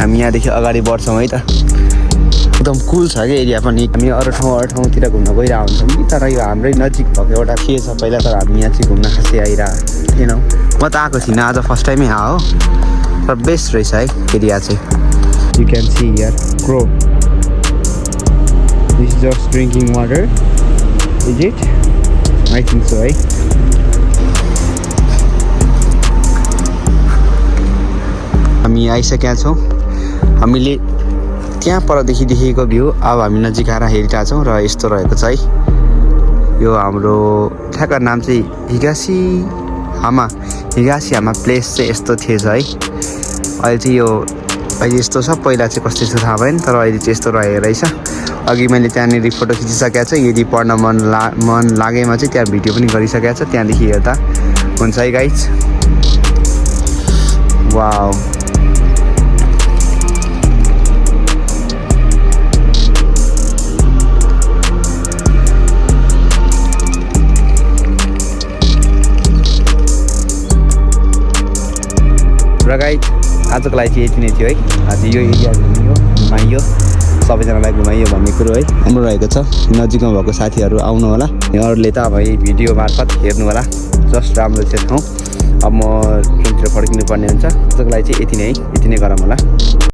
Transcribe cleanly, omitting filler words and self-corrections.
हामी यहाँदेखि अगाडि बढ्छौँ है त एकदम कुल छ क्या एरिया पनि हामी अरू ठाउँतिर घुम्न गइरहेको हुन्छौँ कि तर यो हाम्रै नजिक भएको एउटा के छ पहिला तर हामी यहाँ चाहिँ घुम्न खासै आइरहेको थिएनौँ म त आएको थिइनँ आज फर्स्ट टाइमै हो तर बेस्ट रहेछ है एरिया चाहिँ यु क्यान सी हियर क्रो this is just drinking water is it I think so है हामी आइसकेका छौँ हामीले त्यहाँ परदेखि देखेको भ्यू अब हामी नजिक आएर हेरिरहेको छौँ र यस्तो रहेको छ है यो हाम्रो ठ्याक्क नाम चाहिँ हिगासीहामा प्लेस चाहिँ यस्तो थिएछ है अहिले चाहिँ यो अहिले यस्तो छ पहिला चाहिँ कस्तो छ थाहा भएन तर अहिले चाहिँ यस्तो रहेको रहेछ अघि मैले त्यहाँनिर फोटो खिचिसकेको छ यदि पढ्न मन लागेमा चाहिँ त्यहाँ भिडियो पनि गरिसकेको छ त्यहाँदेखि हेर्दा हुन्छ है गाइज वाउ र गाइज आजको लागि चाहिँ यति नै थियो है आज यो एरिया घुमाइयो सबैजनालाई घुमाइयो भन्ने कुरो है राम्रो रहेको छ नजिकमा भएको साथीहरू आउनु होला अरूले त अब यही भिडियो मार्फत हेर्नु होला जस्ट राम्रो छ ठाउँ अब म ट्रेनतिर फर्किनु पर्ने हुन्छ आजको लागि चाहिँ यति नै गरौँ होला